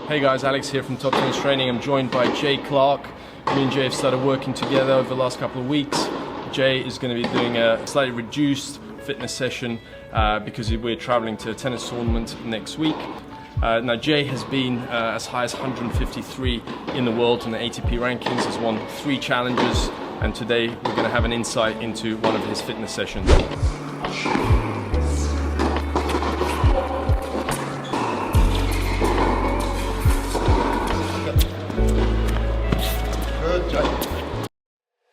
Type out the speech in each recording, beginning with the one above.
Hey guys, Alex here from Top Tennis Training. I'm joined by Jay Clark. Me and Jay have started working together over the last couple of weeks. Jay is going to be doing a slightly reduced fitness session because we're traveling to a tennis tournament next week. Now Jay has been as high as 153 in the world in the ATP rankings, has won 3 challenges, and today we're going to have an insight into one of his fitness sessions.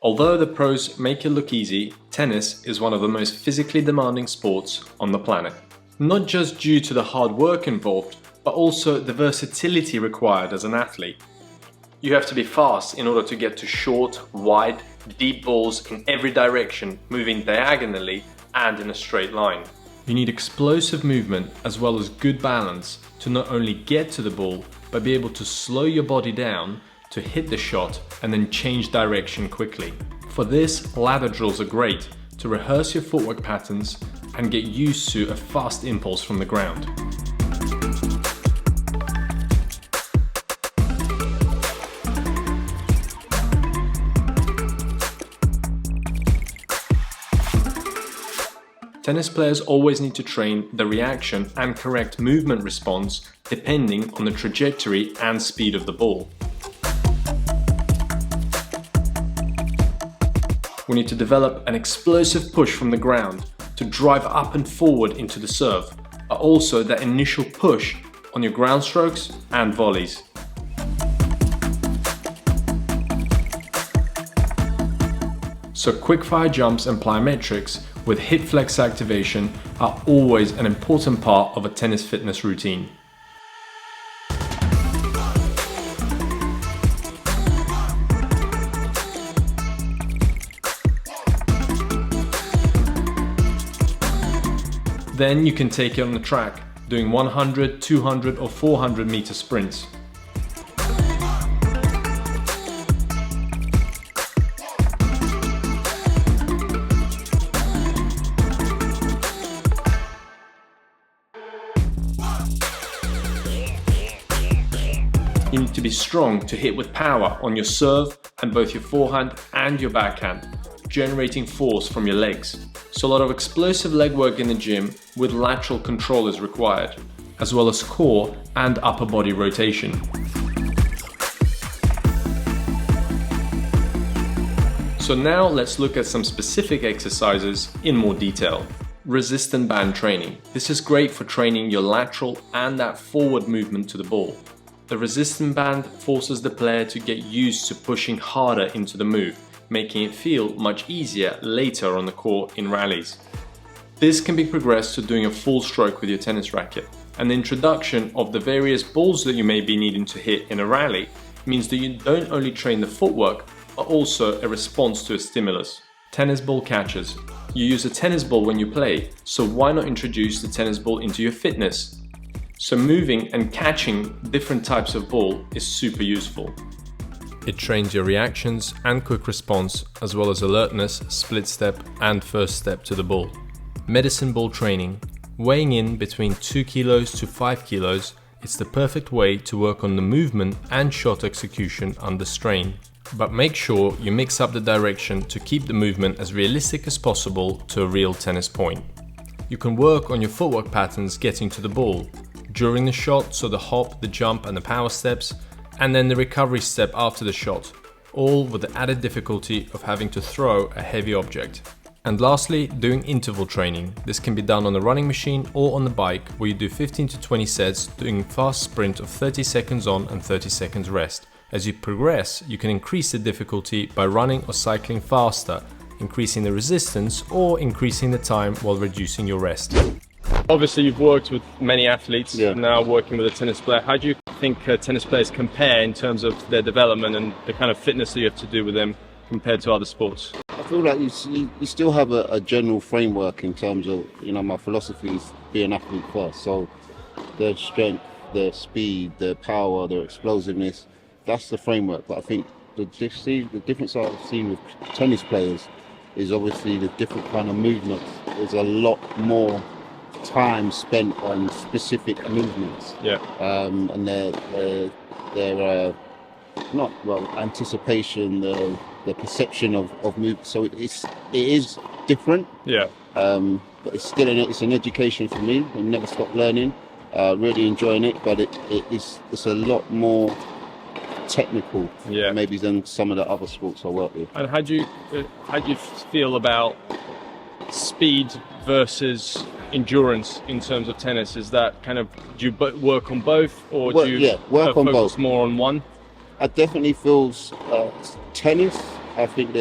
Although the pros make it look easy, tennis is one of the most physically demanding sports on the planet. Not just due to the hard work involved, but also the versatility required as an athlete. You have to be fast in order to get to short, wide, deep balls in every direction, moving diagonally and in a straight line. You need explosive movement as well as good balance to not only get to the ball, but be able to slow your body down to hit the shot and then change direction quickly. For this, ladder drills are great to rehearse your footwork patterns and get used to a fast impulse from the ground. Tennis players always need to train the reaction and correct movement response depending on the trajectory and speed of the ball. We need to develop an explosive push from the ground to drive up and forward into the serve, but also that initial push on your ground strokes and volleys. So quick-fire jumps and plyometrics with hip flex activation are always an important part of a tennis fitness routine. Then you can take it on the track, doing 100, 200 or 400 meter sprints. You need to be strong to hit with power on your serve and both your forehand and your backhand, generating force from your legs. So a lot of explosive leg work in the gym with lateral control is required, as well as core and upper body rotation. So now let's look at some specific exercises in more detail. Resistant band training. This is great for training your lateral and that forward movement to the ball. The resistant band forces the player to get used to pushing harder into the move, making it feel much easier later on the court in rallies. This can be progressed to doing a full stroke with your tennis racket, and the introduction of the various balls that you may be needing to hit in a rally means that you don't only train the footwork, but also a response to a stimulus. Tennis ball catches. You use a tennis ball when you play, so why not introduce the tennis ball into your fitness? So moving and catching different types of ball is super useful. It trains your reactions and quick response, as well as alertness, split step and first step to the ball. Medicine ball training. Weighing in between 2 kilos to 5 kilos, it's the perfect way to work on the movement and shot execution under strain. But make sure you mix up the direction to keep the movement as realistic as possible to a real tennis point. You can work on your footwork patterns getting to the ball, during the shot, so the hop, the jump and the power steps, and then the recovery step after the shot, all with the added difficulty of having to throw a heavy object. And lastly, doing interval training. This can be done on the running machine or on the bike, where you do 15 to 20 sets doing a fast sprint of 30 seconds on and 30 seconds rest. As you progress, you can increase the difficulty by running or cycling faster, increasing the resistance or increasing the time while reducing your rest. Obviously you've worked with many athletes, now working with a tennis player. How do you think tennis players compare in terms of their development and the kind of fitness that you have to do with them compared to other sports? I feel like you still have a general framework in terms of, my philosophy is be an athlete first. So their strength, their speed, their power, their explosiveness, that's the framework. But I think the difference I've seen with tennis players is obviously the different kind of movements. There's a lot more time spent on specific movements. Yeah. And their not well anticipation, the perception of movement. So it is different. Yeah. But it's still it's an education for me. I never stop learning. Really enjoying it, but it's a lot more technical, maybe than some of the other sports I work with. And how do you feel about speed versus endurance in terms of tennis? Is that kind of, do you work on both, or do you work on focus both more on one? I definitely feels tennis. I think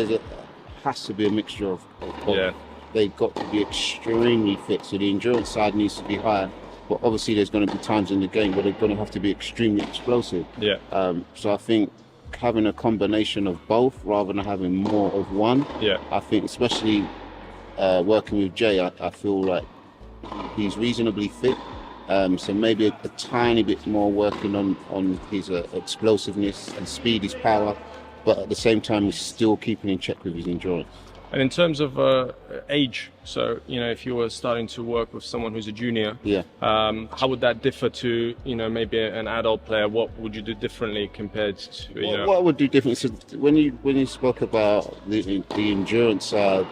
has to be a mixture of both. Yeah. They've got to be extremely fit, so the endurance side needs to be higher. But obviously, there's going to be times in the game where they're going to have to be extremely explosive. Yeah. So I think having a combination of both rather than having more of one. Yeah. I think, especially working with Jay, I feel like he's reasonably fit. So maybe a tiny bit more working on his explosiveness and speed, his power, but at the same time, he's still keeping in check with his endurance. And in terms of age, so if you were starting to work with someone who's a junior, how would that differ to maybe an adult player? What would you do differently compared to What I would do differently? So when you spoke about the endurance side,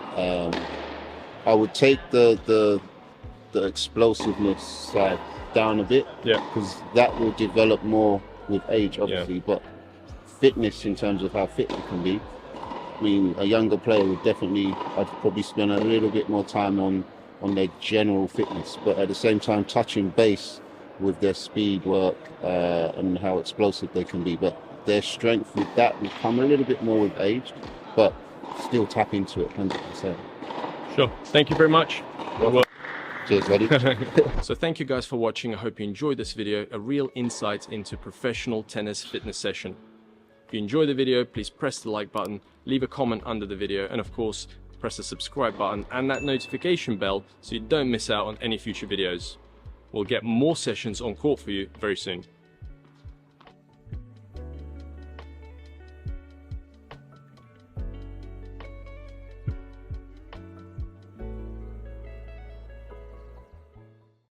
I would take the explosiveness side down a bit, because that will develop more with age, obviously. But fitness, in terms of how fit you can be, I mean, a younger player would I'd probably spend a little bit more time on their general fitness, but at the same time touching base with their speed work and how explosive they can be. But their strength with that will come a little bit more with age, but still tap into it 100%. Sure. Thank you very much. Cheers, buddy. So thank you guys for watching. I hope you enjoyed this video, a real insight into professional tennis fitness session. If you enjoyed the video, please press the like button, leave a comment under the video, and of course, press the subscribe button and that notification bell so you don't miss out on any future videos. We'll get more sessions on court for you very soon.